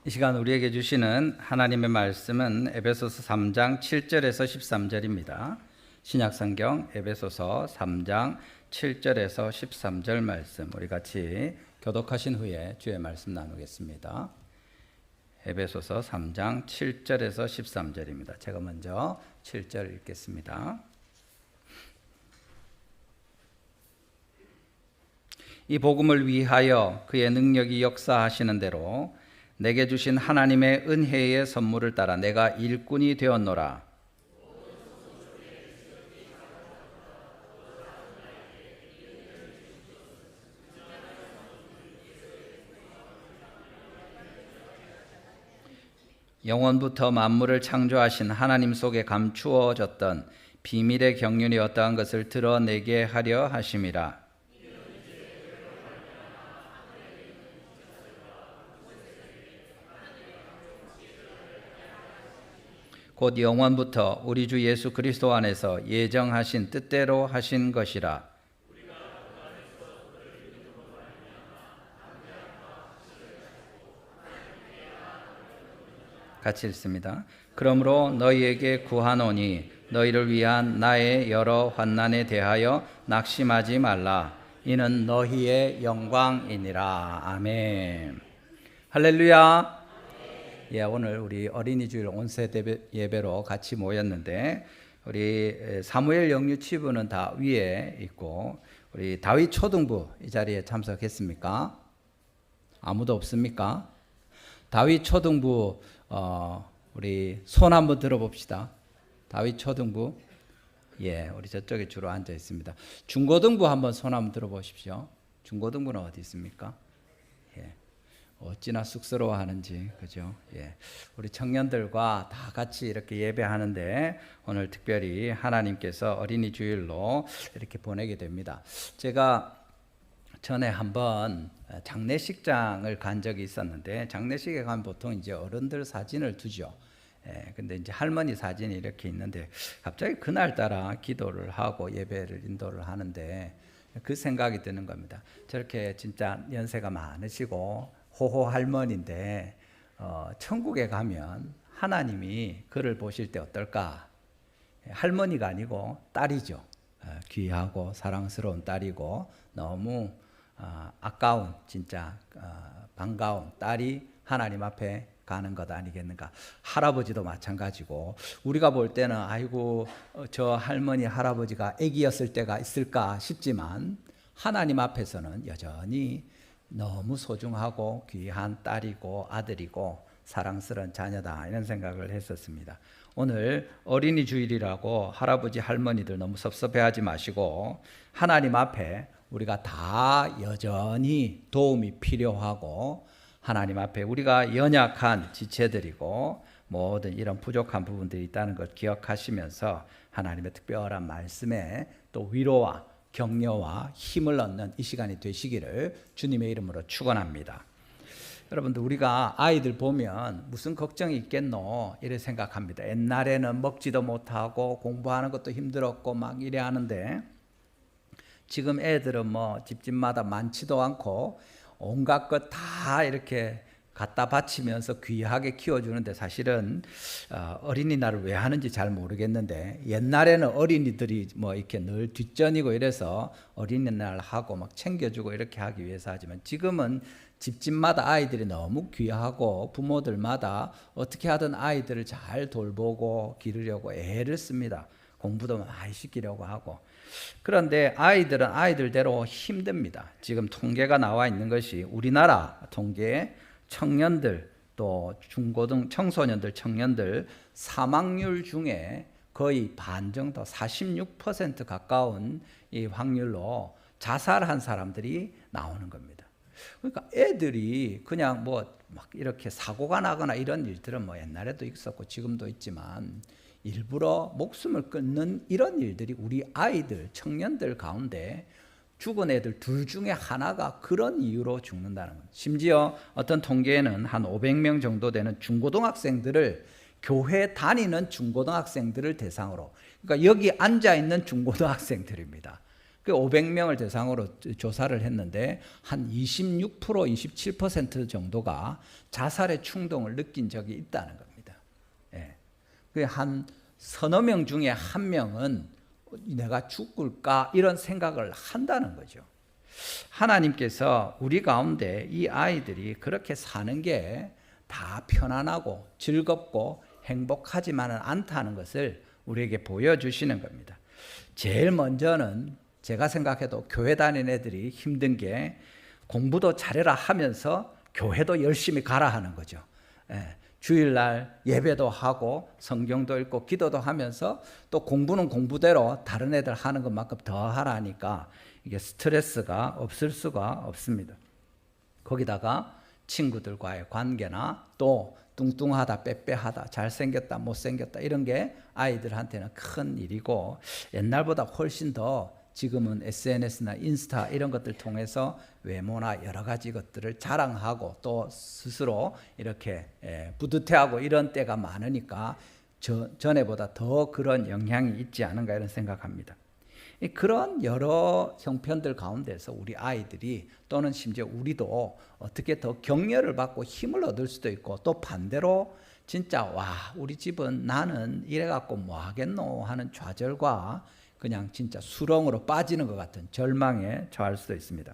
이 시간 우리에게 주시는 하나님의 말씀은 에베소서 3장 7절에서 13절입니다. 신약성경 에베소서 3장 7절에서 13절 말씀 우리 같이 교독하신 후에 주의 말씀 나누겠습니다. 에베소서 3장 7절에서 13절입니다. 제가 먼저 7절 읽겠습니다. 이 복음을 위하여 그의 능력이 역사하시는 대로 내게 주신 하나님의 은혜의 선물을 따라 내가 일꾼이 되었노라. 영원부터 만물을 창조하신 하나님 속에 감추어졌던 비밀의 경륜이 어떠한 것을 드러내게 하려 하심이라. 곧 영원부터 우리 주 예수 그리스도 안에서 예정하신 뜻대로 하신 것이라. 같이 읽습니다. 그러므로 너희에게 구하노니 너희를 위한 나의 여러 환난에 대하여 낙심하지 말라. 이는 너희의 영광이니라. 아멘. 할렐루야. 오늘 우리 어린이 주일 온세 예배로 같이 모였는데 우리 사무엘 영유치부는 다 위에 있고 우리 다윗 초등부 이 자리에 참석했습니까? 아무도 없습니까? 다윗 초등부 우리 손 한번 들어봅시다. 다윗 초등부 우리 저쪽에 주로 앉아 있습니다. 중고등부 한번 손 한번 들어보십시오. 중고등부는 어디 있습니까? 어찌나 쑥스러워하는지, 그죠? 우리 청년들과 다 같이 이렇게 예배하는데 오늘 특별히 하나님께서 어린이 주일로 이렇게 보내게 됩니다. 제가 전에 한번 장례식장을 간 적이 있었는데 장례식에 가면 보통 이제 어른들 사진을 두죠. 근데 이제 할머니 사진이 이렇게 있는데 갑자기 그날따라 기도를 하고 예배를 인도를 하는데 그 생각이 드는 겁니다. 저렇게 진짜 연세가 많으시고 호호 할머니인데 천국에 가면 하나님이 그를 보실 때 어떨까? 할머니가 아니고 딸이죠. 귀하고 사랑스러운 딸이고 너무 아까운 진짜 반가운 딸이 하나님 앞에 가는 것 아니겠는가. 할아버지도 마찬가지고 우리가 볼 때는 아이고 저 할머니 할아버지가 아기였을 때가 있을까 싶지만 하나님 앞에서는 여전히 너무 소중하고 귀한 딸이고 아들이고 사랑스러운 자녀다 이런 생각을 했었습니다. 오늘 어린이 주일이라고 할아버지 할머니들 너무 섭섭해하지 마시고 하나님 앞에 우리가 다 여전히 도움이 필요하고 하나님 앞에 우리가 연약한 지체들이고 모든 이런 부족한 부분들이 있다는 걸 기억하시면서 하나님의 특별한 말씀에 또 위로와 격려와 힘을 얻는 이 시간이 되시기를 주님의 이름으로 축원합니다. 여러분들 우리가 아이들 보면 무슨 걱정이 있겠노 이래 생각합니다. 옛날에는 먹지도 못하고 공부하는 것도 힘들었고 막 이래 하는데 지금 애들은 뭐 집집마다 많지도 않고 온갖 것 다 이렇게 갖다 바치면서 귀하게 키워주는데 사실은 어린이날을 왜 하는지 잘 모르겠는데 옛날에는 어린이들이 뭐 이렇게 늘 뒷전이고 이래서 어린이날 하고 막 챙겨주고 이렇게 하기 위해서 하지만 지금은 집집마다 아이들이 너무 귀하고 부모들마다 어떻게 하든 아이들을 잘 돌보고 기르려고 애를 씁니다. 공부도 많이 시키려고 하고. 그런데 아이들은 아이들대로 힘듭니다. 지금 통계가 나와 있는 것이 우리나라 통계 청년들 또 중고등 청소년들 청년들 사망률 중에 거의 반 정도 46% 가까운 이 확률로 자살한 사람들이 나오는 겁니다. 그러니까 애들이 그냥 뭐 막 이렇게 사고가 나거나 이런 일들은 뭐 옛날에도 있었고 지금도 있지만 일부러 목숨을 끊는 이런 일들이 우리 아이들 청년들 가운데 죽은 애들 둘 중에 하나가 그런 이유로 죽는다는 겁니다. 심지어 어떤 통계에는 한 500명 정도 되는 중고등학생들을 교회 다니는 중고등학생들을 대상으로 그러니까 여기 앉아있는 중고등학생들입니다. 그 500명을 대상으로 조사를 했는데 한 26%, 27% 정도가 자살의 충동을 느낀 적이 있다는 겁니다. 예. 한 서너 명 중에 한 명은 내가 죽을까 이런 생각을 한다는 거죠. 하나님께서 우리 가운데 이 아이들이 그렇게 사는 게 다 편안하고 즐겁고 행복하지만은 않다는 것을 우리에게 보여주시는 겁니다. 제일 먼저는 제가 생각해도 교회 다니는 애들이 힘든 게 공부도 잘해라 하면서 교회도 열심히 가라 하는 거죠. 예, 주일날 예배도 하고 성경도 읽고 기도도 하면서 또 공부는 공부대로 다른 애들 하는 것만큼 더 하라니까 이게 스트레스가 없을 수가 없습니다. 거기다가 친구들과의 관계나 또 뚱뚱하다 빼빼하다 잘생겼다 못생겼다 이런 게 아이들한테는 큰 일이고 옛날보다 훨씬 더 지금은 SNS나 인스타 이런 것들 통해서 외모나 여러 가지 것들을 자랑하고 또 스스로 이렇게 뿌듯해하고 이런 때가 많으니까 전에보다 더 그런 영향이 있지 않은가 이런 생각합니다. 그런 여러 형편들 가운데서 우리 아이들이 또는 심지어 우리도 어떻게 더 격려를 받고 힘을 얻을 수도 있고 또 반대로 진짜 와 우리 집은 나는 이래갖고 뭐 하겠노 하는 좌절과 그냥 진짜 수렁으로 빠지는 것 같은 절망에 처할 수도 있습니다.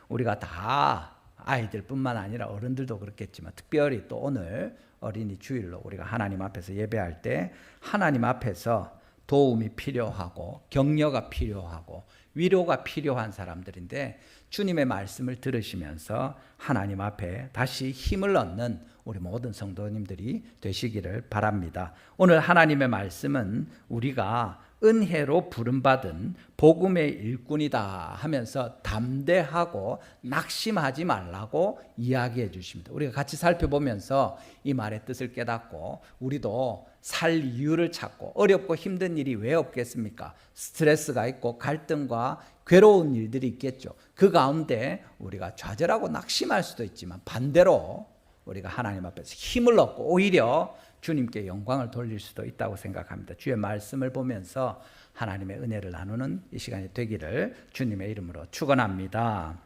우리가 다 아이들뿐만 아니라 어른들도 그렇겠지만 특별히 또 오늘 어린이 주일로 우리가 하나님 앞에서 예배할 때 하나님 앞에서 도움이 필요하고 격려가 필요하고 위로가 필요한 사람들인데 주님의 말씀을 들으시면서 하나님 앞에 다시 힘을 얻는 우리 모든 성도님들이 되시기를 바랍니다. 오늘 하나님의 말씀은 우리가 은혜로 부름받은 복음의 일꾼이다 하면서 담대하고 낙심하지 말라고 이야기해 주십니다. 우리가 같이 살펴보면서 이 말의 뜻을 깨닫고 우리도 살 이유를 찾고 어렵고 힘든 일이 왜 없겠습니까? 스트레스가 있고 갈등과 괴로운 일들이 있겠죠. 그 가운데 우리가 좌절하고 낙심할 수도 있지만 반대로 우리가 하나님 앞에서 힘을 얻고 오히려 주님께 영광을 돌릴 수도 있다고 생각합니다. 주의 말씀을 보면서 하나님의 은혜를 나누는 이 시간이 되기를 주님의 이름으로 축원합니다.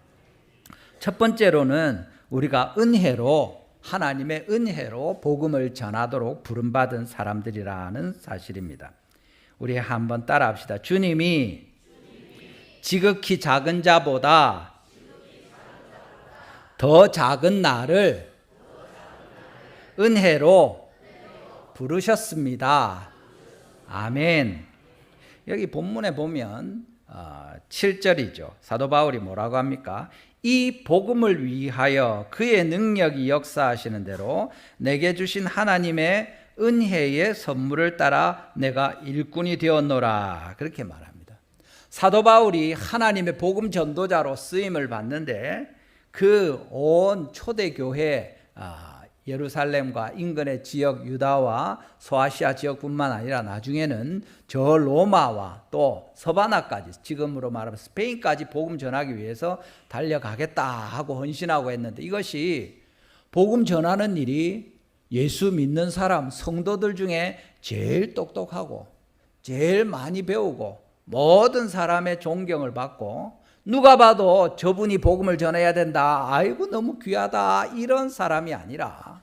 첫 번째로는 우리가 하나님의 은혜로 복음을 전하도록 부름받은 사람들이라는 사실입니다. 우리 한번 따라합시다. 주님이 지극히 작은 자보다 더 작은 나를 은혜로 부르셨습니다. 아멘. 여기 본문에 보면 7절이죠. 사도 바울이 뭐라고 합니까? 이 복음을 위하여 그의 능력이 역사하시는 대로 내게 주신 하나님의 은혜의 선물을 따라 내가 일꾼이 되었노라. 그렇게 말합니다. 사도 바울이 하나님의 복음 전도자로 쓰임을 받는데 그 온 초대교회 예루살렘과 인근의 지역 유다와 소아시아 지역뿐만 아니라 나중에는 저 로마와 또 서바나까지 지금으로 말하면 스페인까지 복음 전하기 위해서 달려가겠다 하고 헌신하고 했는데 이것이 복음 전하는 일이 예수 믿는 사람 성도들 중에 제일 똑똑하고 제일 많이 배우고 모든 사람의 존경을 받고 누가 봐도 저분이 복음을 전해야 된다. 아이고 너무 귀하다. 이런 사람이 아니라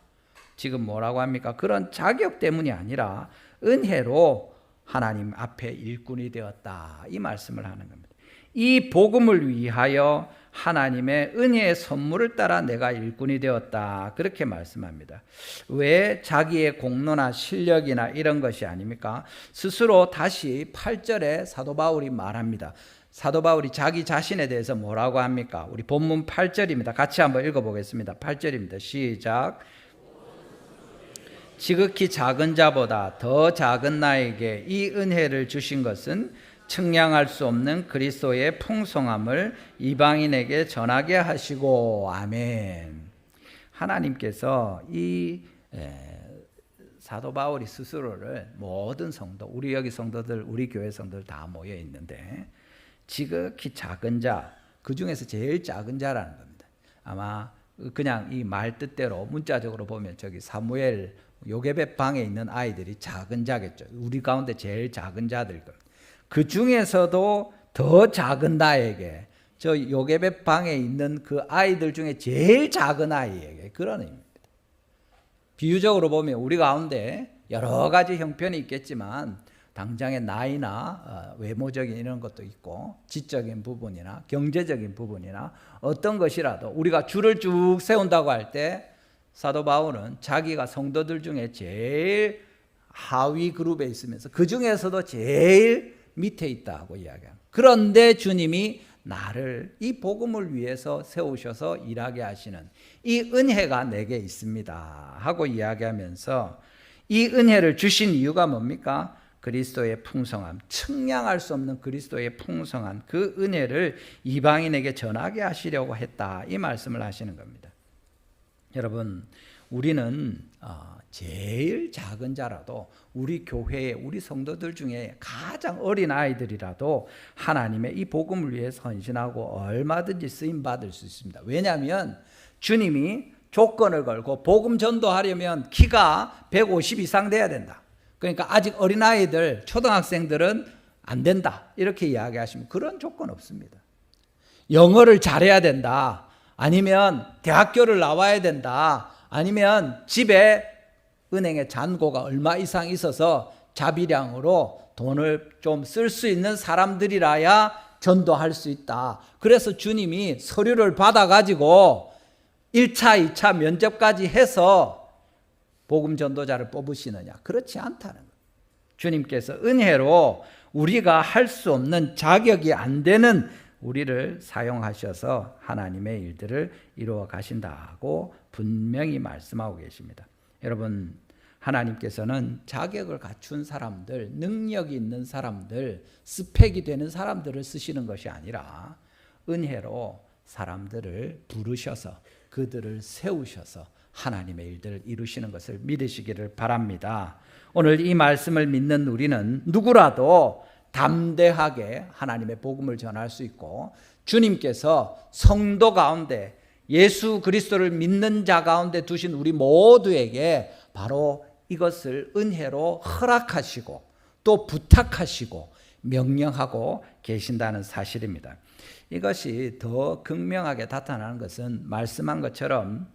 지금 뭐라고 합니까? 그런 자격 때문이 아니라 은혜로 하나님 앞에 일꾼이 되었다. 이 말씀을 하는 겁니다. 이 복음을 위하여 하나님의 은혜의 선물을 따라 내가 일꾼이 되었다. 그렇게 말씀합니다. 왜 자기의 공로나 실력이나 이런 것이 아닙니까? 스스로 다시 8절에 사도 바울이 말합니다. 사도 바울이 자기 자신에 대해서 뭐라고 합니까? 우리 본문 8절입니다. 같이 한번 읽어보겠습니다. 8절입니다. 시작. 지극히 작은 자보다 더 작은 나에게 이 은혜를 주신 것은 측량할 수 없는 그리스도의 풍성함을 이방인에게 전하게 하시고 아멘. 하나님께서 이 사도 바울이 스스로를 모든 성도, 우리 여기 성도들, 우리 교회 성도들 다 모여 있는데 지극히 작은 자, 그 중에서 제일 작은 자라는 겁니다. 아마 그냥 이 말 뜻대로 문자적으로 보면 저기 사무엘 요게벳 방에 있는 아이들이 작은 자겠죠. 우리 가운데 제일 작은 자들 겁니다. 그 중에서도 더 작은 나에게, 저 요괴배 방에 있는 그 아이들 중에 제일 작은 아이에게, 그런 의미입니다. 비유적으로 보면 우리 가운데 여러 가지 형편이 있겠지만 당장의 나이나 외모적인 이런 것도 있고 지적인 부분이나 경제적인 부분이나 어떤 것이라도 우리가 줄을 쭉 세운다고 할 때 사도 바울은 자기가 성도들 중에 제일 하위 그룹에 있으면서 그 중에서도 제일 밑에 있다고 이야기합니다. 그런데 주님이 나를 이 복음을 위해서 세우셔서 일하게 하시는 이 은혜가 내게 있습니다 하고 이야기하면서 이 은혜를 주신 이유가 뭡니까? 그리스도의 풍성함, 측량할 수 없는 그리스도의 풍성한 그 은혜를 이방인에게 전하게 하시려고 했다, 이 말씀을 하시는 겁니다. 여러분, 우리는 제일 작은 자라도 우리 교회에 우리 성도들 중에 가장 어린 아이들이라도 하나님의 이 복음을 위해서 헌신하고 얼마든지 쓰임 받을 수 있습니다. 왜냐하면 주님이 조건을 걸고 복음 전도하려면 키가 150 이상 돼야 된다. 그러니까 아직 어린아이들, 초등학생들은 안 된다, 이렇게 이야기하시면 그런 조건 없습니다. 영어를 잘해야 된다, 아니면 대학교를 나와야 된다, 아니면 집에 은행에 잔고가 얼마 이상 있어서 자비량으로 돈을 좀 쓸 수 있는 사람들이라야 전도할 수 있다. 그래서 주님이 서류를 받아가지고 1차, 2차 면접까지 해서 복음 전도자를 뽑으시느냐? 그렇지 않다는 거예요. 주님께서 은혜로 우리가 할 수 없는, 자격이 안 되는 우리를 사용하셔서 하나님의 일들을 이루어 가신다고 분명히 말씀하고 계십니다. 여러분, 하나님께서는 자격을 갖춘 사람들, 능력이 있는 사람들, 스펙이 되는 사람들을 쓰시는 것이 아니라 은혜로 사람들을 부르셔서 그들을 세우셔서 하나님의 일들을 이루시는 것을 믿으시기를 바랍니다. 오늘 이 말씀을 믿는 우리는 누구라도 담대하게 하나님의 복음을 전할 수 있고, 주님께서 성도 가운데 예수 그리스도를 믿는 자 가운데 두신 우리 모두에게 바로 이것을 은혜로 허락하시고 또 부탁하시고 명령하고 계신다는 사실입니다. 이것이 더 극명하게 나타나는 것은 말씀한 것처럼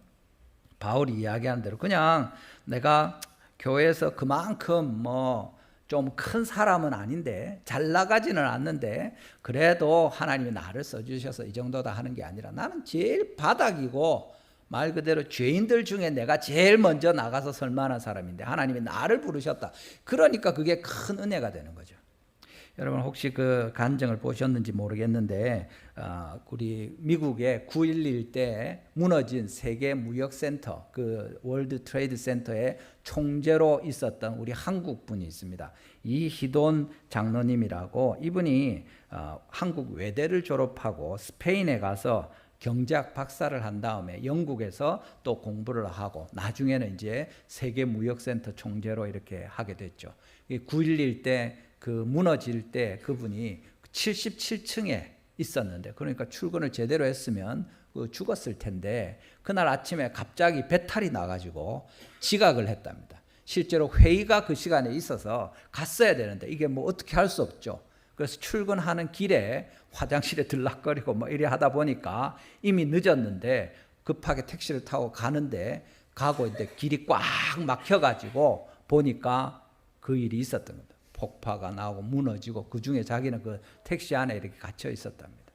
바울이 이야기하는 대로 그냥 내가 교회에서 그만큼 좀 큰 사람은 아닌데, 잘 나가지는 않는데 그래도 하나님이 나를 써주셔서 이 정도다 하는 게 아니라 나는 제일 바닥이고 말 그대로 죄인들 중에 내가 제일 먼저 나가서 설만한 사람인데 하나님이 나를 부르셨다. 그러니까 그게 큰 은혜가 되는 거죠. 여러분 혹시 그 간증을 보셨는지 모르겠는데 우리 미국의 9.11 때 무너진 세계 무역센터, 그 월드 트레이드 센터의 총재로 있었던 우리 한국 분이 있습니다. 이희돈 장로님이라고, 이분이 한국 외대를 졸업하고 스페인에 가서 경제학 박사를 한 다음에 영국에서 또 공부를 하고 나중에는 이제 세계 무역센터 총재로 이렇게 하게 됐죠. 9.11 때 그 무너질 때 그분이 77층에 있었는데, 그러니까 출근을 제대로 했으면 죽었을 텐데 그날 아침에 갑자기 배탈이 나가지고 지각을 했답니다. 실제로 회의가 그 시간에 있어서 갔어야 되는데 이게 어떻게 할 수 없죠. 그래서 출근하는 길에 화장실에 들락거리고 이래 하다 보니까 이미 늦었는데 급하게 택시를 타고 가는데 가고 있는데 길이 꽉 막혀가지고 보니까 그 일이 있었던 겁니다. 폭파가 나오고 무너지고 그 중에 자기는 그 택시 안에 이렇게 갇혀 있었답니다.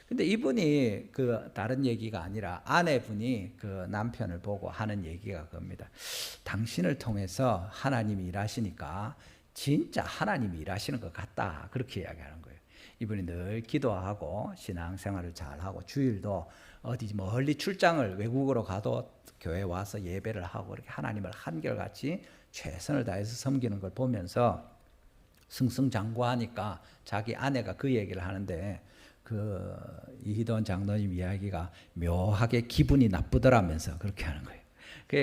근데 이분이 그 다른 얘기가 아니라 아내분이 그 남편을 보고 하는 얘기가 그겁니다. 당신을 통해서 하나님이 일하시니까 진짜 하나님이 일하시는 것 같다, 그렇게 이야기하는 거예요. 이분이 늘 기도하고 신앙생활을 잘하고 주일도 어디 멀리 출장을 외국으로 가도 교회 와서 예배를 하고 이렇게 하나님을 한결같이 최선을 다해서 섬기는 걸 보면서 승승장구하니까 자기 아내가 그 얘기를 하는데, 그 이희돈 장로님 이야기가 묘하게 기분이 나쁘더라면서 그렇게 하는 거예요.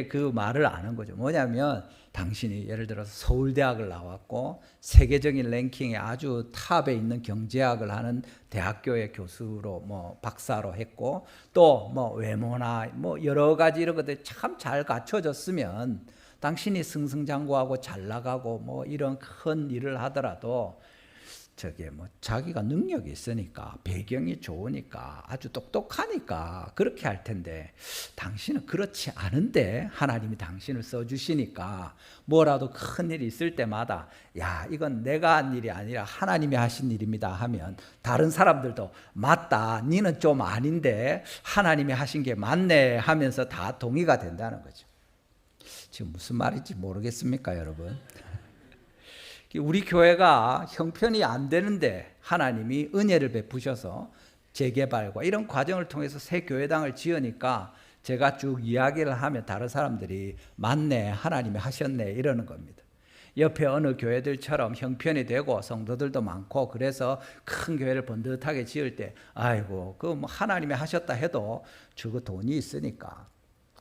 그 말을 아는 거죠. 뭐냐면 당신이 예를 들어서 서울대학을 나왔고 세계적인 랭킹에 아주 탑에 있는 경제학을 하는 대학교의 교수로 박사로 했고 또 외모나 여러 가지 이런 것들이 참 잘 갖춰졌으면 당신이 승승장구하고 잘 나가고 이런 큰 일을 하더라도 자기가 능력이 있으니까, 배경이 좋으니까, 아주 똑똑하니까 그렇게 할 텐데, 당신은 그렇지 않은데 하나님이 당신을 써주시니까 뭐라도 큰 일이 있을 때마다 야, 이건 내가 한 일이 아니라 하나님이 하신 일입니다 하면 다른 사람들도 맞다, 니는 좀 아닌데 하나님이 하신 게 맞네 하면서 다 동의가 된다는 거죠. 지금 무슨 말인지 모르겠습니까, 여러분? 우리 교회가 형편이 안 되는데 하나님이 은혜를 베푸셔서 재개발과 이런 과정을 통해서 새 교회당을 지으니까 제가 쭉 이야기를 하면 다른 사람들이 맞네, 하나님이 하셨네 이러는 겁니다. 옆에 어느 교회들처럼 형편이 되고 성도들도 많고 그래서 큰 교회를 번듯하게 지을 때 아이고 그 뭐 하나님이 하셨다 해도 저거 돈이 있으니까,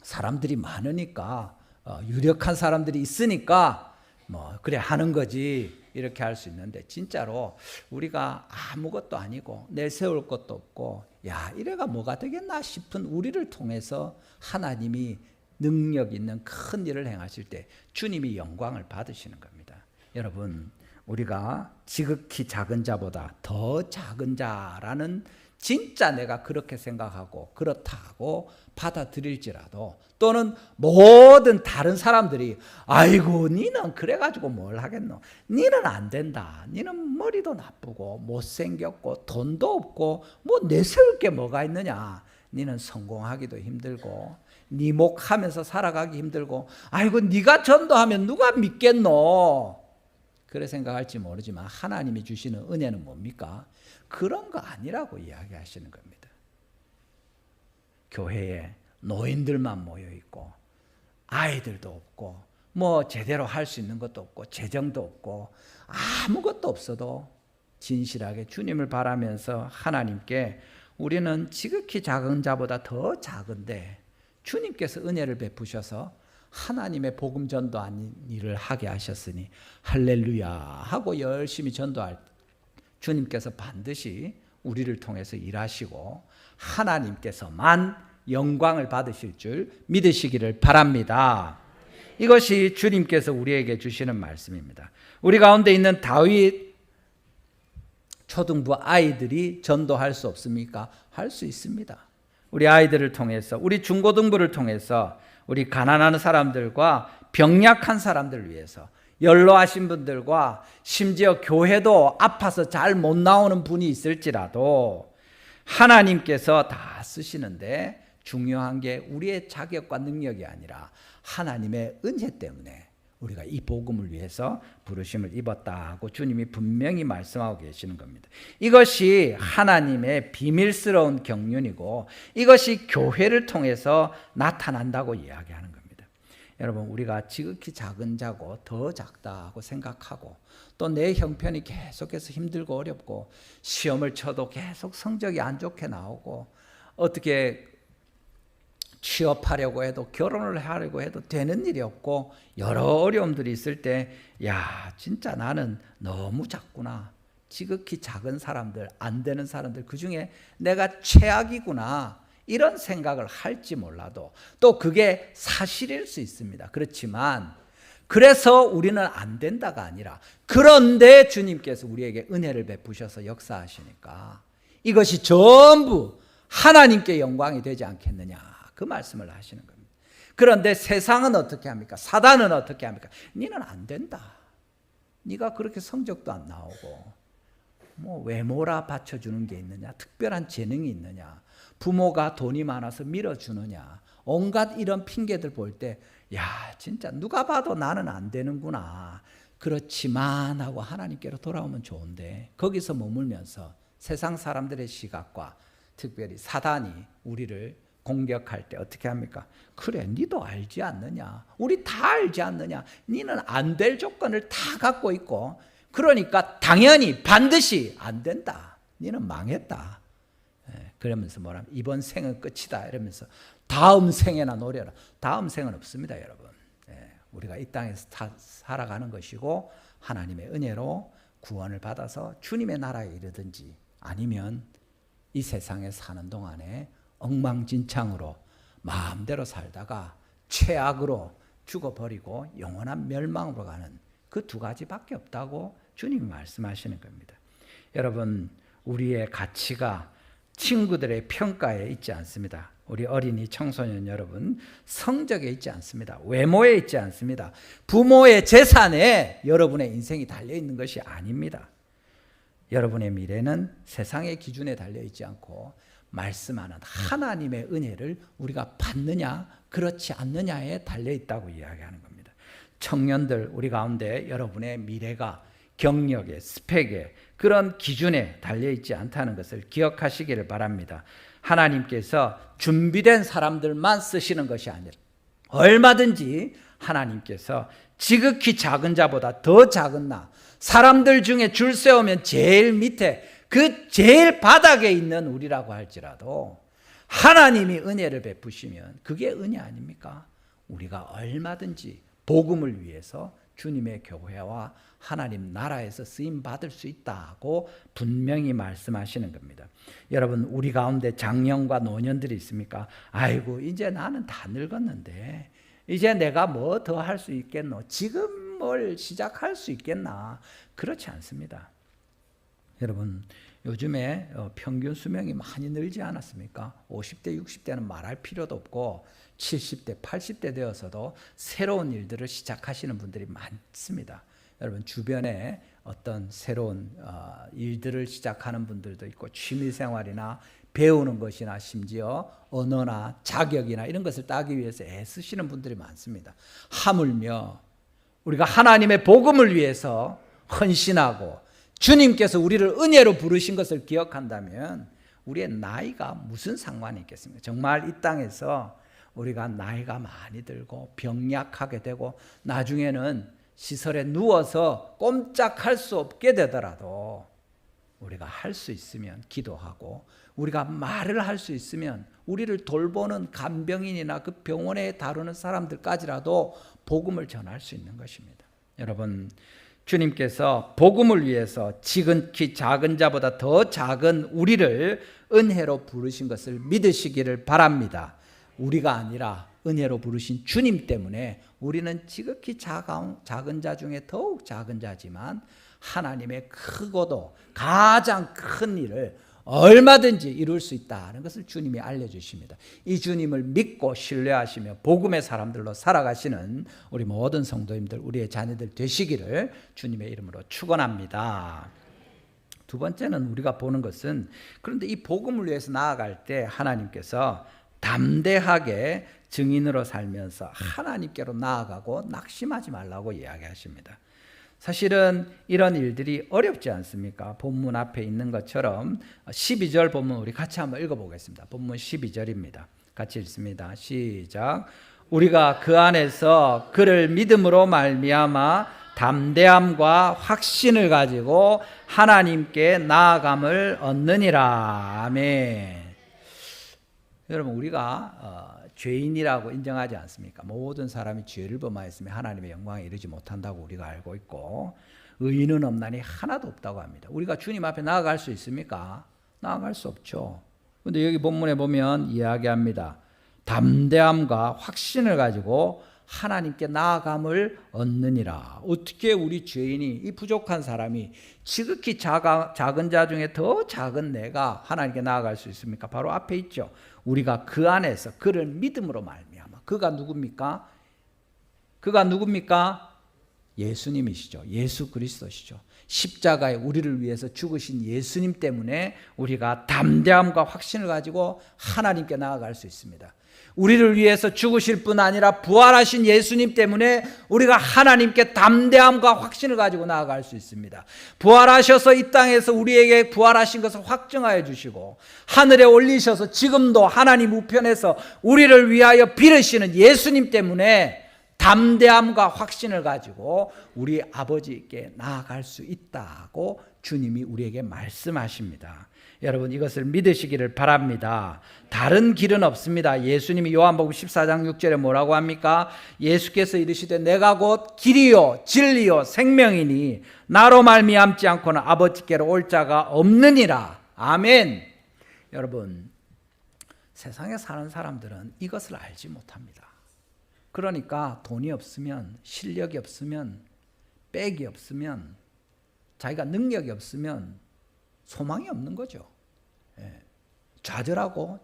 사람들이 많으니까, 유력한 사람들이 있으니까 그래 하는 거지 이렇게 할 수 있는데, 진짜로 우리가 아무것도 아니고 내세울 것도 없고 야, 이래가 뭐가 되겠나 싶은 우리를 통해서 하나님이 능력 있는 큰 일을 행하실 때 주님이 영광을 받으시는 겁니다. 여러분, 우리가 지극히 작은 자보다 더 작은 자라는, 진짜 내가 그렇게 생각하고 그렇다고 받아들일지라도, 또는 모든 다른 사람들이 아이고 니는 그래가지고 뭘 하겠노, 니는 안 된다, 니는 머리도 나쁘고 못생겼고 돈도 없고 뭐 내세울 게 뭐가 있느냐, 니는 성공하기도 힘들고 니 목하면서 살아가기 힘들고 아이고 니가 전도하면 누가 믿겠노, 그래 생각할지 모르지만 하나님이 주시는 은혜는 뭡니까? 그런 거 아니라고 이야기하시는 겁니다. 교회에 노인들만 모여 있고 아이들도 없고 뭐 제대로 할 수 있는 것도 없고 재정도 없고 아무것도 없어도 진실하게 주님을 바라면서 하나님께 우리는 지극히 작은 자보다 더 작은데 주님께서 은혜를 베푸셔서 하나님의 복음 전도하는 일을 하게 하셨으니 할렐루야 하고 열심히 전도할 때 주님께서 반드시 우리를 통해서 일하시고 하나님께서만 영광을 받으실 줄 믿으시기를 바랍니다. 이것이 주님께서 우리에게 주시는 말씀입니다. 우리 가운데 있는 다윗 초등부 아이들이 전도할 수 없습니까? 할 수 있습니다. 우리 아이들을 통해서, 우리 중고등부를 통해서 우리 가난한 사람들과 병약한 사람들을 위해서, 연로하신 분들과 심지어 교회도 아파서 잘 못 나오는 분이 있을지라도 하나님께서 다 쓰시는데, 중요한 게 우리의 자격과 능력이 아니라 하나님의 은혜 때문에 우리가 이 복음을 위해서 부르심을 입었다고 주님이 분명히 말씀하고 계시는 겁니다. 이것이 하나님의 비밀스러운 경륜이고 이것이 교회를 통해서 나타난다고 이야기하는 겁니다. 여러분, 우리가 지극히 작은 자고 더 작다고 생각하고 또 내 형편이 계속해서 힘들고 어렵고 시험을 쳐도 계속 성적이 안 좋게 나오고 어떻게 취업하려고 해도 결혼을 하려고 해도 되는 일이 없고 여러 어려움들이 있을 때 야, 진짜 나는 너무 작구나, 지극히 작은 사람들, 안 되는 사람들 그중에 내가 최악이구나, 이런 생각을 할지 몰라도 또 그게 사실일 수 있습니다. 그렇지만 그래서 우리는 안 된다가 아니라 그런데 주님께서 우리에게 은혜를 베푸셔서 역사하시니까 이것이 전부 하나님께 영광이 되지 않겠느냐, 그 말씀을 하시는 겁니다. 그런데 세상은 어떻게 합니까? 사단은 어떻게 합니까? 니는 안 된다, 니가 그렇게 성적도 안 나오고 뭐 외모라 받쳐주는 게 있느냐, 특별한 재능이 있느냐, 부모가 돈이 많아서 밀어주느냐, 온갖 이런 핑계들 볼 때 야, 진짜 누가 봐도 나는 안 되는구나, 그렇지만 하고 하나님께로 돌아오면 좋은데 거기서 머물면서 세상 사람들의 시각과 특별히 사단이 우리를 공격할 때 어떻게 합니까? 그래, 니도 알지 않느냐, 우리 다 알지 않느냐, 니는 안 될 조건을 다 갖고 있고 그러니까 당연히 반드시 안 된다, 니는 망했다, 그러면서 뭐라면 이번 생은 끝이다 이러면서 다음 생에나 노려라. 다음 생은 없습니다, 여러분. 우리가 이 땅에서 살아가는 것이고 하나님의 은혜로 구원을 받아서 주님의 나라에 이르든지 아니면 이 세상에 사는 동안에 엉망진창으로 마음대로 살다가 최악으로 죽어버리고 영원한 멸망으로 가는 그 두 가지밖에 없다고 주님이 말씀하시는 겁니다. 여러분, 우리의 가치가 친구들의 평가에 있지 않습니다. 우리 어린이 청소년 여러분, 성적에 있지 않습니다. 외모에 있지 않습니다. 부모의 재산에 여러분의 인생이 달려있는 것이 아닙니다. 여러분의 미래는 세상의 기준에 달려있지 않고 말씀하는 하나님의 은혜를 우리가 받느냐 그렇지 않느냐에 달려있다고 이야기하는 겁니다. 청년들, 우리 가운데 여러분의 미래가 경력에, 스펙에, 그런 기준에 달려있지 않다는 것을 기억하시기를 바랍니다. 하나님께서 준비된 사람들만 쓰시는 것이 아니라 얼마든지 하나님께서 지극히 작은 자보다 더 작은 나, 사람들 중에 줄 세우면 제일 밑에 그 제일 바닥에 있는 우리라고 할지라도 하나님이 은혜를 베푸시면 그게 은혜 아닙니까? 우리가 얼마든지 복음을 위해서 주님의 교회와 하나님 나라에서 쓰임 받을 수 있다고 분명히 말씀하시는 겁니다. 여러분, 우리 가운데 장년과 노년들이 있습니까? 아이고, 이제 나는 다 늙었는데 이제 내가 뭐 더 할 수 있겠노? 지금 뭘 시작할 수 있겠나? 그렇지 않습니다. 여러분, 요즘에 평균 수명이 많이 늘지 않았습니까? 50대, 60대는 말할 필요도 없고 70대, 80대 되어서도 새로운 일들을 시작하시는 분들이 많습니다. 여러분, 주변에 어떤 새로운 일들을 시작하는 분들도 있고 취미생활이나 배우는 것이나 심지어 언어나 자격이나 이런 것을 따기 위해서 애쓰시는 분들이 많습니다. 하물며 우리가 하나님의 복음을 위해서 헌신하고 주님께서 우리를 은혜로 부르신 것을 기억한다면 우리의 나이가 무슨 상관이 있겠습니까? 정말 이 땅에서 우리가 나이가 많이 들고 병약하게 되고 나중에는 시설에 누워서 꼼짝할 수 없게 되더라도 우리가 할 수 있으면 기도하고 우리가 말을 할 수 있으면 우리를 돌보는 간병인이나 그 병원에 다루는 사람들까지라도 복음을 전할 수 있는 것입니다. 여러분, 주님께서 복음을 위해서 지극히 작은 자보다 더 작은 우리를 은혜로 부르신 것을 믿으시기를 바랍니다. 우리가 아니라 은혜로 부르신 주님 때문에 우리는 지극히 작은 자 중에 더욱 작은 자지만 하나님의 크고도 가장 큰 일을 얼마든지 이룰 수 있다는 것을 주님이 알려주십니다. 이 주님을 믿고 신뢰하시며 복음의 사람들로 살아가시는 우리 모든 성도님들, 우리의 자녀들 되시기를 주님의 이름으로 축원합니다. 두 번째는 우리가 보는 것은, 그런데 이 복음을 위해서 나아갈 때 하나님께서 담대하게 증인으로 살면서 하나님께로 나아가고 낙심하지 말라고 이야기하십니다. 사실은 이런 일들이 어렵지 않습니까? 본문 앞에 있는 것처럼 12절 본문 우리 같이 한번 읽어보겠습니다. 본문 12절입니다. 같이 읽습니다. 시작. 우리가 그 안에서 그를 믿음으로 말미암아 담대함과 확신을 가지고 하나님께 나아감을 얻느니라. 아멘. 여러분, 우리가 죄인이라고 인정하지 않습니까? 모든 사람이 죄를 범하였으면 하나님의 영광에 이르지 못한다고 우리가 알고 있고 의인은 없나니 하나도 없다고 합니다. 우리가 주님 앞에 나아갈 수 있습니까? 나아갈 수 없죠. 그런데 여기 본문에 보면 이야기합니다. 담대함과 확신을 가지고 하나님께 나아감을 얻느니라. 어떻게 우리 죄인이, 이 부족한 사람이 지극히 작은 자 중에 더 작은 내가 하나님께 나아갈 수 있습니까? 바로 앞에 있죠. 우리가 그 안에서 그를 믿음으로 말미암아. 그가 누굽니까? 그가 누굽니까? 예수님이시죠. 예수 그리스도시죠. 십자가에 우리를 위해서 죽으신 예수님 때문에 우리가 담대함과 확신을 가지고 하나님께 나아갈 수 있습니다. 우리를 위해서 죽으실 뿐 아니라 부활하신 예수님 때문에 우리가 하나님께 담대함과 확신을 가지고 나아갈 수 있습니다. 부활하셔서 이 땅에서 우리에게 부활하신 것을 확증하여 주시고 하늘에 올리셔서 지금도 하나님 우편에서 우리를 위하여 빌으시는 예수님 때문에 담대함과 확신을 가지고 우리 아버지께 나아갈 수 있다고 주님이 우리에게 말씀하십니다. 여러분, 이것을 믿으시기를 바랍니다. 다른 길은 없습니다. 예수님이 요한복음 14장 6절에 뭐라고 합니까? 예수께서 이르시되 내가 곧 길이요 진리요 생명이니 나로 말미암지 않고는 아버지께로 올 자가 없느니라. 아멘. 여러분, 세상에 사는 사람들은 이것을 알지 못합니다. 그러니까 돈이 없으면, 실력이 없으면, 백이 없으면, 자기가 능력이 없으면 소망이 없는 거죠. 좌절하고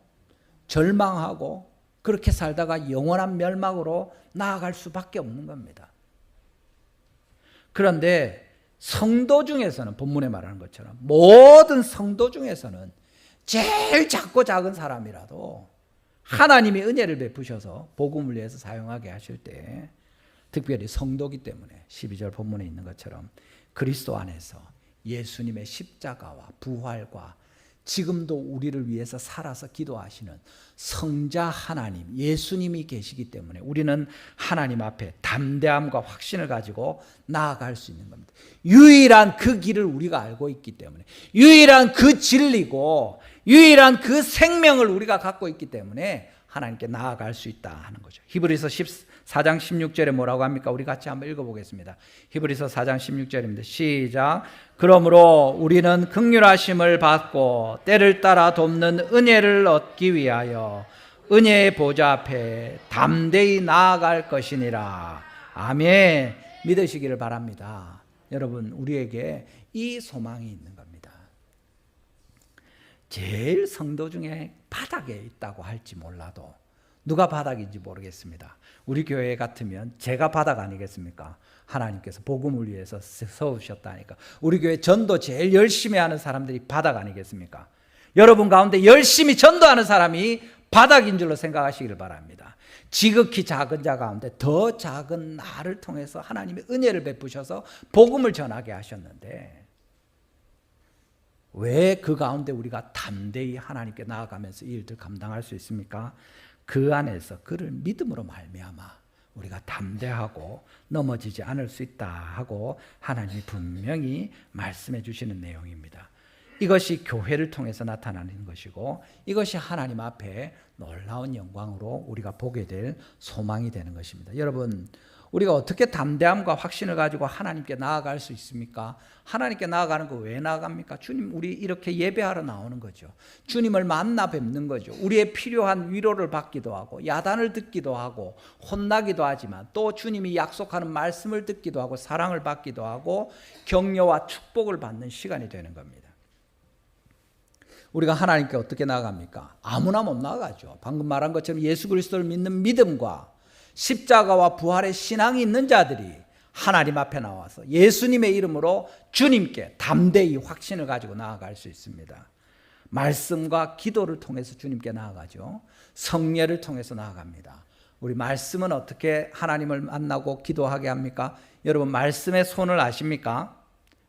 절망하고 그렇게 살다가 영원한 멸망으로 나아갈 수밖에 없는 겁니다. 그런데 성도 중에서는 본문에 말하는 것처럼 모든 성도 중에서는 제일 작고 작은 사람이라도 하나님이 은혜를 베푸셔서 복음을 위해서 사용하게 하실 때, 특별히 성도기 때문에 12절 본문에 있는 것처럼 그리스도 안에서 예수님의 십자가와 부활과 지금도 우리를 위해서 살아서 기도하시는 성자 하나님, 예수님이 계시기 때문에 우리는 하나님 앞에 담대함과 확신을 가지고 나아갈 수 있는 겁니다. 유일한 그 길을 우리가 알고 있기 때문에, 유일한 그 진리고 유일한 그 생명을 우리가 갖고 있기 때문에 하나님께 나아갈 수 있다 하는 거죠. 히브리서 14장 16절에 뭐라고 합니까? 우리 같이 한번 읽어보겠습니다. 히브리서 4장 16절입니다. 시작. 그러므로 우리는 긍휼하심을 받고 때를 따라 돕는 은혜를 얻기 위하여 은혜의 보좌 앞에 담대히 나아갈 것이니라. 아멘. 믿으시기를 바랍니다. 여러분, 우리에게 이 소망이 있는 겁니다. 제일 성도 중에 바닥에 있다고 할지 몰라도, 누가 바닥인지 모르겠습니다. 우리 교회 같으면 제가 바닥 아니겠습니까? 하나님께서 복음을 위해서 세우셨다니까. 우리 교회 전도 제일 열심히 하는 사람들이 바닥 아니겠습니까? 여러분 가운데 열심히 전도하는 사람이 바닥인 줄로 생각하시기를 바랍니다. 지극히 작은 자 가운데 더 작은 나를 통해서 하나님의 은혜를 베푸셔서 복음을 전하게 하셨는데, 왜 그 가운데 우리가 담대히 하나님께 나아가면서 이 일들 감당할 수 있습니까? 그 안에서 그를 믿음으로 말미암아 우리가 담대하고 넘어지지 않을 수 있다 하고 하나님이 분명히 말씀해 주시는 내용입니다. 이것이 교회를 통해서 나타나는 것이고, 이것이 하나님 앞에 놀라운 영광으로 우리가 보게 될 소망이 되는 것입니다. 여러분, 우리가 어떻게 담대함과 확신을 가지고 하나님께 나아갈 수 있습니까? 하나님께 나아가는 거 왜 나아갑니까? 주님, 우리 이렇게 예배하러 나오는 거죠. 주님을 만나 뵙는 거죠. 우리의 필요한 위로를 받기도 하고 야단을 듣기도 하고 혼나기도 하지만, 또 주님이 약속하는 말씀을 듣기도 하고 사랑을 받기도 하고 격려와 축복을 받는 시간이 되는 겁니다. 우리가 하나님께 어떻게 나아갑니까? 아무나 못 나아가죠. 방금 말한 것처럼 예수 그리스도를 믿는 믿음과 십자가와 부활의 신앙이 있는 자들이 하나님 앞에 나와서 예수님의 이름으로 주님께 담대히 확신을 가지고 나아갈 수 있습니다. 말씀과 기도를 통해서 주님께 나아가죠. 성례를 통해서 나아갑니다. 우리 말씀은 어떻게 하나님을 만나고 기도하게 합니까? 여러분, 말씀의 손을 아십니까?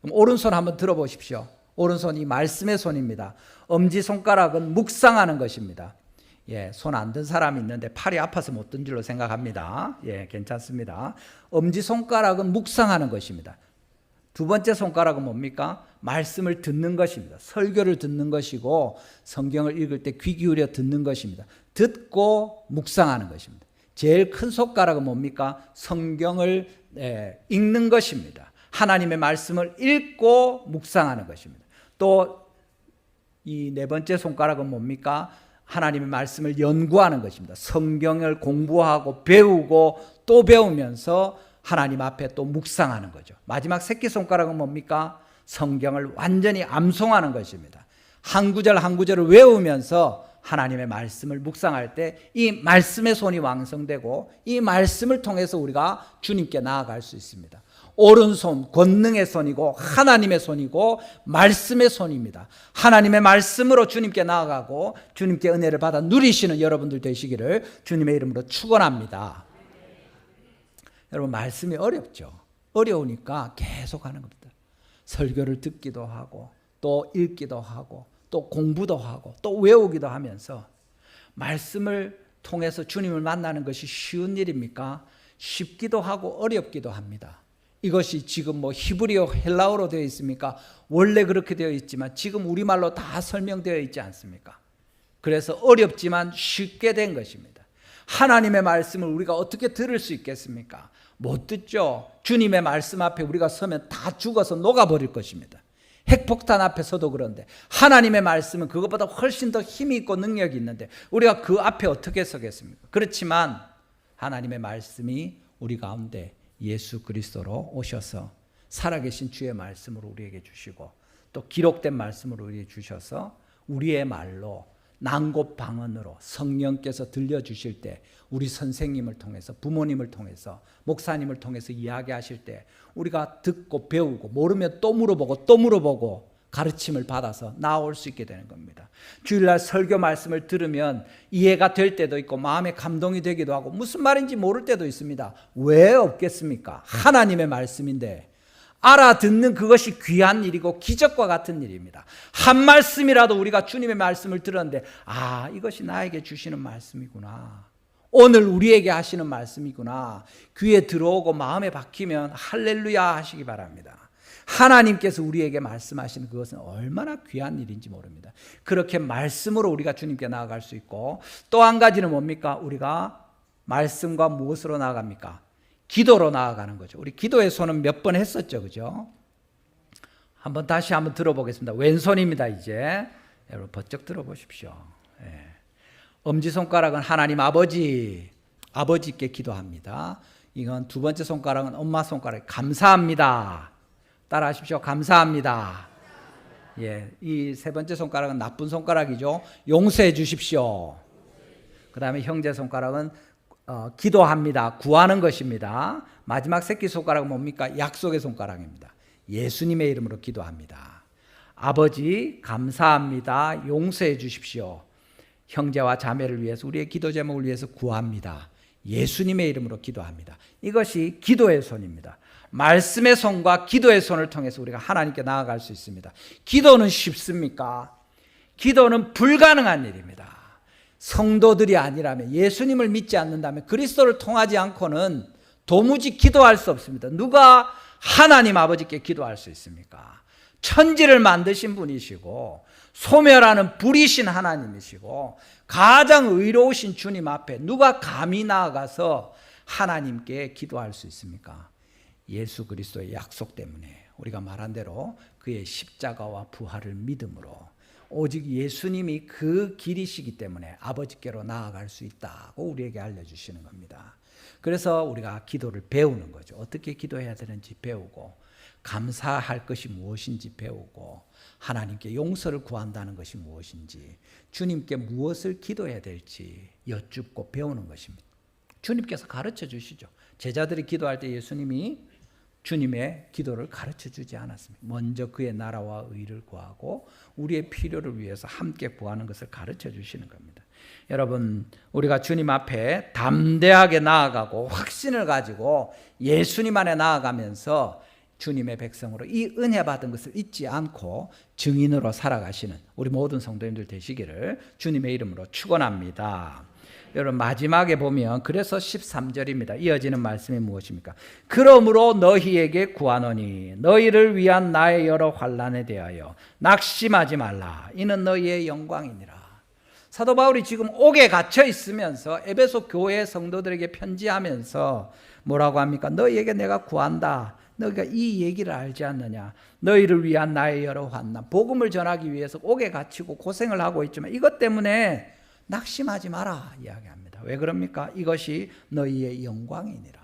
그럼 오른손 한번 들어보십시오. 오른손이 말씀의 손입니다. 엄지손가락은 묵상하는 것입니다. 손 안 든 사람이 있는데 팔이 아파서 못 든 줄로 생각합니다. 괜찮습니다. 엄지손가락은 묵상하는 것입니다. 두 번째 손가락은 뭡니까? 말씀을 듣는 것입니다. 설교를 듣는 것이고 성경을 읽을 때 귀 기울여 듣는 것입니다. 듣고 묵상하는 것입니다. 제일 큰 손가락은 뭡니까? 성경을 읽는 것입니다. 하나님의 말씀을 읽고 묵상하는 것입니다. 또 이 네 번째 손가락은 뭡니까? 하나님의 말씀을 연구하는 것입니다. 성경을 공부하고 배우고 또 배우면서 하나님 앞에 또 묵상하는 거죠. 마지막 새끼손가락은 뭡니까? 성경을 완전히 암송하는 것입니다. 한 구절 한 구절을 외우면서 하나님의 말씀을 묵상할 때 이 말씀의 손이 왕성되고 이 말씀을 통해서 우리가 주님께 나아갈 수 있습니다. 오른손, 권능의 손이고 하나님의 손이고 말씀의 손입니다. 하나님의 말씀으로 주님께 나아가고 주님께 은혜를 받아 누리시는 여러분들 되시기를 주님의 이름으로 축원합니다. 여러분, 말씀이 어렵죠. 어려우니까 계속 하는 겁니다. 설교를 듣기도 하고 또 읽기도 하고 또 공부도 하고 또 외우기도 하면서, 말씀을 통해서 주님을 만나는 것이 쉬운 일입니까? 쉽기도 하고 어렵기도 합니다. 이것이 지금 히브리어, 헬라어로 되어 있습니까? 원래 그렇게 되어 있지만 지금 우리말로 다 설명되어 있지 않습니까? 그래서 어렵지만 쉽게 된 것입니다. 하나님의 말씀을 우리가 어떻게 들을 수 있겠습니까? 못 듣죠. 주님의 말씀 앞에 우리가 서면 다 죽어서 녹아버릴 것입니다. 핵폭탄 앞에 서도 그런데 하나님의 말씀은 그것보다 훨씬 더 힘이 있고 능력이 있는데 우리가 그 앞에 어떻게 서겠습니까? 그렇지만 하나님의 말씀이 우리 가운데 예수 그리스도로 오셔서 살아계신 주의 말씀으로 우리에게 주시고, 또 기록된 말씀을 우리에게 주셔서 우리의 말로 난곳방언으로 성령께서 들려주실 때 우리 선생님을 통해서 부모님을 통해서 목사님을 통해서 이야기하실 때 우리가 듣고 배우고 모르면 또 물어보고 가르침을 받아서 나아올 수 있게 되는 겁니다. 주일날 설교 말씀을 들으면 이해가 될 때도 있고 마음에 감동이 되기도 하고 무슨 말인지 모를 때도 있습니다. 왜 없겠습니까? 하나님의 말씀인데 알아듣는 그것이 귀한 일이고 기적과 같은 일입니다. 한 말씀이라도 우리가 주님의 말씀을 들었는데 이것이 나에게 주시는 말씀이구나. 오늘 우리에게 하시는 말씀이구나. 귀에 들어오고 마음에 박히면 할렐루야 하시기 바랍니다. 하나님께서 우리에게 말씀하시는 그것은 얼마나 귀한 일인지 모릅니다. 그렇게 말씀으로 우리가 주님께 나아갈 수 있고 또 한 가지는 뭡니까? 우리가 말씀과 무엇으로 나아갑니까? 기도로 나아가는 거죠. 우리 기도의 손은 몇 번 했었죠. 그죠? 다시 한번 들어보겠습니다. 왼손입니다. 이제 여러분 번쩍 들어보십시오. 엄지손가락은 하나님 아버지께 기도합니다. 이건 두 번째 손가락은 엄마 손가락. 감사합니다. 따라하십시오. 감사합니다. 이 세 번째 손가락은 나쁜 손가락이죠. 용서해 주십시오. 그 다음에 형제 손가락은 기도합니다. 구하는 것입니다. 마지막 새끼 손가락은 뭡니까? 약속의 손가락입니다. 예수님의 이름으로 기도합니다. 아버지 감사합니다. 용서해 주십시오. 형제와 자매를 위해서 우리의 기도 제목을 위해서 구합니다. 예수님의 이름으로 기도합니다. 이것이 기도의 손입니다. 말씀의 손과 기도의 손을 통해서 우리가 하나님께 나아갈 수 있습니다. 기도는 쉽습니까? 기도는 불가능한 일입니다. 성도들이 아니라면 예수님을 믿지 않는다면 그리스도를 통하지 않고는 도무지 기도할 수 없습니다. 누가 하나님 아버지께 기도할 수 있습니까? 천지를 만드신 분이시고 소멸하는 불이신 하나님이시고 가장 의로우신 주님 앞에 누가 감히 나아가서 하나님께 기도할 수 있습니까? 예수 그리스도의 약속 때문에 우리가 말한 대로 그의 십자가와 부활을 믿음으로 오직 예수님이 그 길이시기 때문에 아버지께로 나아갈 수 있다고 우리에게 알려주시는 겁니다. 그래서 우리가 기도를 배우는 거죠. 어떻게 기도해야 되는지 배우고 감사할 것이 무엇인지 배우고 하나님께 용서를 구한다는 것이 무엇인지 주님께 무엇을 기도해야 될지 여쭙고 배우는 것입니다. 주님께서 가르쳐 주시죠. 제자들이 기도할 때 예수님이 주님의 기도를 가르쳐 주지 않았습니다. 먼저 그의 나라와 의를 구하고 우리의 필요를 위해서 함께 구하는 것을 가르쳐 주시는 겁니다. 여러분, 우리가 주님 앞에 담대하게 나아가고 확신을 가지고 예수님 안에 나아가면서 주님의 백성으로 이 은혜 받은 것을 잊지 않고 증인으로 살아가시는 우리 모든 성도님들 되시기를 주님의 이름으로 축원합니다. 여러분 마지막에 보면 그래서 13절입니다. 이어지는 말씀이 무엇입니까? 그러므로 너희에게 구하노니 너희를 위한 나의 여러 환난에 대하여 낙심하지 말라. 이는 너희의 영광이니라. 사도 바울이 지금 옥에 갇혀 있으면서 에베소 교회 성도들에게 편지하면서 뭐라고 합니까? 너희에게 내가 구한다. 너희가 이 얘기를 알지 않느냐? 너희를 위한 나의 여러 환난. 복음을 전하기 위해서 옥에 갇히고 고생을 하고 있지만 이것 때문에 낙심하지 마라 이야기합니다. 왜 그럽니까? 이것이 너희의 영광이니라.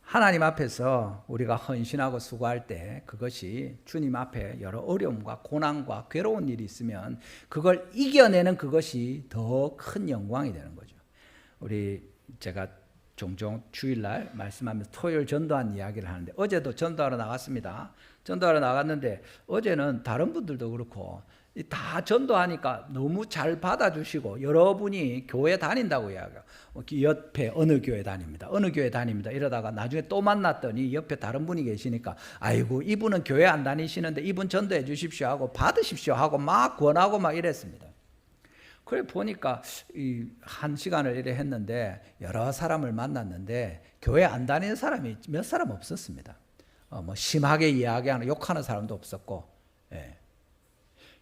하나님 앞에서 우리가 헌신하고 수고할 때 그것이 주님 앞에 여러 어려움과 고난과 괴로운 일이 있으면 그걸 이겨내는 그것이 더 큰 영광이 되는 거죠. 제가 종종 주일날 말씀하면서 토요일 전도한 이야기를 하는데 어제도 전도하러 나갔습니다. 전도하러 나갔는데 어제는 다른 분들도 그렇고 다 전도하니까 너무 잘 받아주시고 여러분이 교회 다닌다고 이야기해요. 옆에 어느 교회 다닙니다. 이러다가 나중에 또 만났더니 옆에 다른 분이 계시니까 아이고 이분은 교회 안 다니시는데 이분 전도해 주십시오 하고 받으십시오 하고 막 권하고 막 이랬습니다. 그래 보니까 한 시간을 이래 했는데 여러 사람을 만났는데 교회 안 다니는 사람이 몇 사람 없었습니다. 심하게 이야기하는 욕하는 사람도 없었고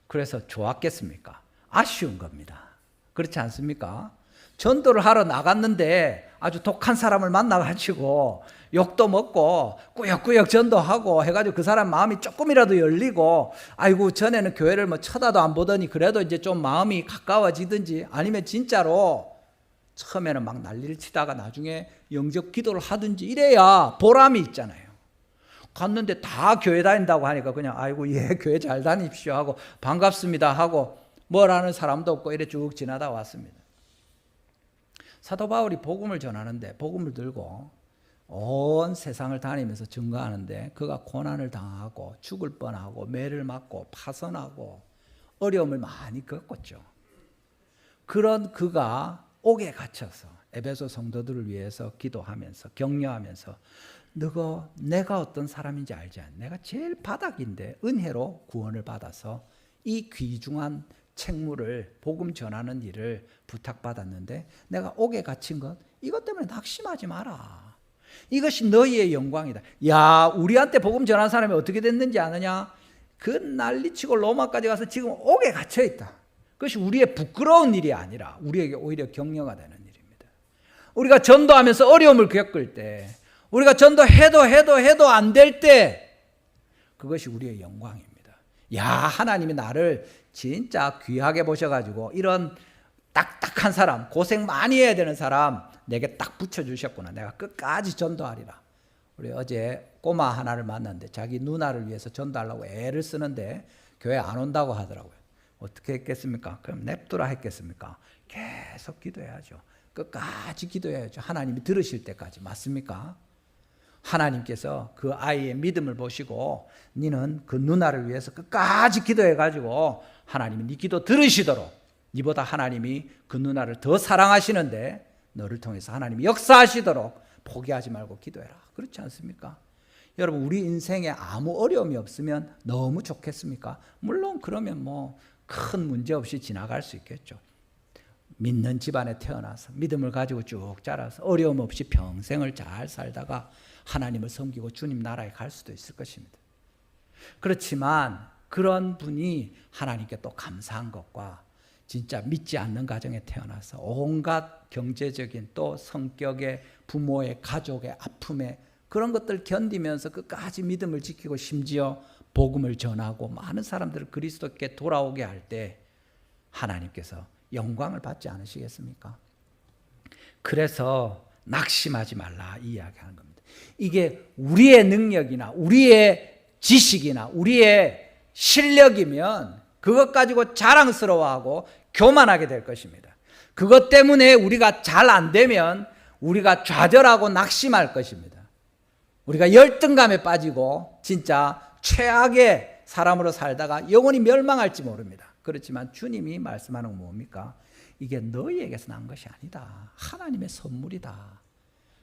그래서 좋았겠습니까? 아쉬운 겁니다. 그렇지 않습니까? 전도를 하러 나갔는데 아주 독한 사람을 만나가지고 욕도 먹고 꾸역꾸역 전도하고 해가지고 그 사람 마음이 조금이라도 열리고 아이고 전에는 교회를 쳐다도 안 보더니 그래도 이제 좀 마음이 가까워지든지 아니면 진짜로 처음에는 막 난리를 치다가 나중에 영접 기도를 하든지 이래야 보람이 있잖아요. 갔는데 다 교회 다닌다고 하니까 그냥 아이고 예 교회 잘 다닙시오 하고 반갑습니다 하고 뭐라는 사람도 없고 이래 쭉 지나다 왔습니다. 사도 바울이 복음을 전하는데 복음을 들고 온 세상을 다니면서 증거하는데 그가 고난을 당하고 죽을 뻔하고 매를 맞고 파선하고 어려움을 많이 겪었죠. 그런 그가 옥에 갇혀서 에베소 성도들을 위해서 기도하면서 격려하면서 너가 내가 어떤 사람인지 알지 않니? 내가 제일 바닥인데 은혜로 구원을 받아서 이 귀중한 책무를 복음 전하는 일을 부탁받았는데 내가 옥에 갇힌 것 이것 때문에 낙심하지 마라. 이것이 너희의 영광이다. 야 우리한테 복음 전한 사람이 어떻게 됐는지 아느냐? 그 난리치고 로마까지 가서 지금 옥에 갇혀 있다. 그것이 우리의 부끄러운 일이 아니라 우리에게 오히려 격려가 되는 일입니다. 우리가 전도하면서 어려움을 겪을 때 우리가 전도해도 안 될 때 그것이 우리의 영광입니다. 야 하나님이 나를 진짜 귀하게 보셔가지고 이런 딱딱한 사람 고생 많이 해야 되는 사람 내게 딱 붙여주셨구나. 내가 끝까지 전도하리라. 우리 어제 꼬마 하나를 만났는데 자기 누나를 위해서 전도하려고 애를 쓰는데 교회 안 온다고 하더라고요. 어떻게 했겠습니까? 그럼 냅두라 했겠습니까? 계속 기도해야죠. 끝까지 기도해야죠. 하나님이 들으실 때까지. 맞습니까? 하나님께서 그 아이의 믿음을 보시고 너는 그 누나를 위해서 끝까지 기도해가지고 하나님이 네 기도 들으시도록 네보다 하나님이 그 누나를 더 사랑하시는데 너를 통해서 하나님이 역사하시도록 포기하지 말고 기도해라. 그렇지 않습니까? 여러분 우리 인생에 아무 어려움이 없으면 너무 좋겠습니까? 물론 그러면 뭐 큰 문제 없이 지나갈 수 있겠죠. 믿는 집안에 태어나서 믿음을 가지고 쭉 자라서 어려움 없이 평생을 잘 살다가 하나님을 섬기고 주님 나라에 갈 수도 있을 것입니다. 그렇지만 그런 분이 하나님께 또 감사한 것과 진짜 믿지 않는 가정에 태어나서 온갖 경제적인 또 성격의 부모의 가족의 아픔에 그런 것들 견디면서 끝까지 믿음을 지키고 심지어 복음을 전하고 많은 사람들을 그리스도께 돌아오게 할 때 하나님께서 영광을 받지 않으시겠습니까? 그래서 낙심하지 말라 이 이야기하는 겁니다. 이게 우리의 능력이나 우리의 지식이나 우리의 실력이면 그것 가지고 자랑스러워하고 교만하게 될 것입니다. 그것 때문에 우리가 잘 안 되면 우리가 좌절하고 낙심할 것입니다. 우리가 열등감에 빠지고 진짜 최악의 사람으로 살다가 영원히 멸망할지 모릅니다. 그렇지만 주님이 말씀하는 건 뭡니까? 이게 너희에게서 난 것이 아니다. 하나님의 선물이다.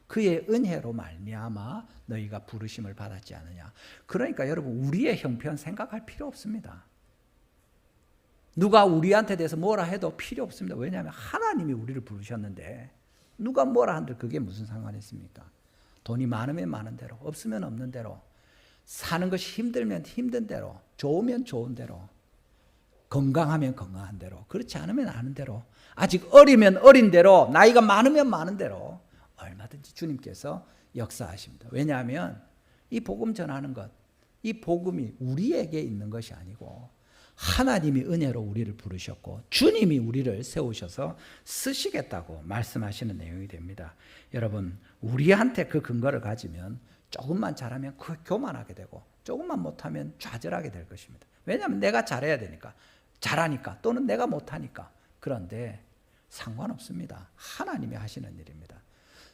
그의 은혜로 말미암아 너희가 부르심을 받았지 않느냐. 그러니까 여러분 우리의 형편 생각할 필요 없습니다. 누가 우리한테 대해서 뭐라 해도 필요 없습니다. 왜냐하면 하나님이 우리를 부르셨는데 누가 뭐라 한들 그게 무슨 상관이 있습니까? 돈이 많으면 많은 대로, 없으면 없는 대로, 사는 것이 힘들면 힘든 대로, 좋으면 좋은 대로, 건강하면 건강한 대로, 그렇지 않으면 아는 대로, 아직 어리면 어린 대로, 나이가 많으면 많은 대로 얼마든지 주님께서 역사하십니다. 왜냐하면 이 복음 전하는 것, 이 복음이 우리에게 있는 것이 아니고 하나님이 은혜로 우리를 부르셨고 주님이 우리를 세우셔서 쓰시겠다고 말씀하시는 내용이 됩니다. 여러분 우리한테 그 근거를 가지면 조금만 잘하면 교만하게 되고 조금만 못하면 좌절하게 될 것입니다. 왜냐하면 내가 잘해야 되니까, 잘하니까, 또는 내가 못하니까. 그런데 상관없습니다. 하나님이 하시는 일입니다.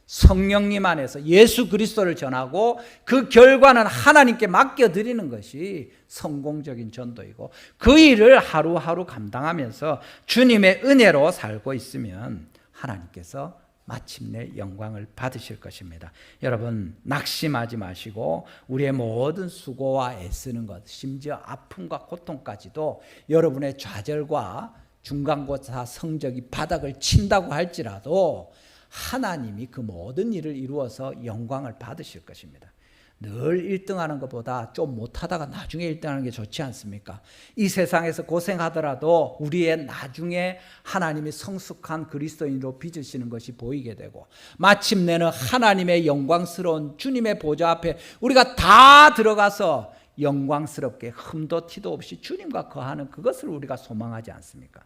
성령님 안에서 예수 그리스도를 전하고 그 결과는 하나님께 맡겨드리는 것이 성공적인 전도이고 그 일을 하루하루 감당하면서 주님의 은혜로 살고 있으면 하나님께서 마침내 영광을 받으실 것입니다. 여러분 낙심하지 마시고 우리의 모든 수고와 애쓰는 것, 심지어 아픔과 고통까지도 여러분의 좌절과 중간고사 성적이 바닥을 친다고 할지라도 하나님이 그 모든 일을 이루어서 영광을 받으실 것입니다. 늘 1등하는 것보다 좀 못하다가 나중에 1등하는 게 좋지 않습니까? 이 세상에서 고생하더라도 우리의 나중에 하나님이 성숙한 그리스도인으로 빚으시는 것이 보이게 되고 마침내는 하나님의 영광스러운 주님의 보좌 앞에 우리가 다 들어가서 영광스럽게 흠도 티도 없이 주님과 거하는 그것을 우리가 소망하지 않습니까?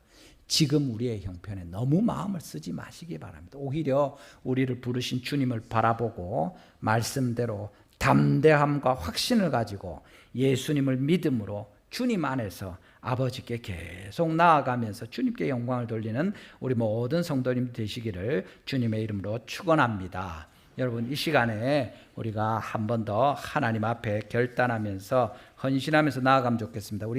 지금 우리의 형편에 너무 마음을 쓰지 마시기 바랍니다. 오히려 우리를 부르신 주님을 바라보고 말씀대로 담대함과 확신을 가지고 예수님을 믿음으로 주님 안에서 아버지께 계속 나아가면서 주님께 영광을 돌리는 우리 모든 성도님 되시기를 주님의 이름으로 축원합니다. 여러분, 이 시간에 우리가 한 번 더 하나님 앞에 결단하면서 헌신하면서 나아가면 좋겠습니다. 우리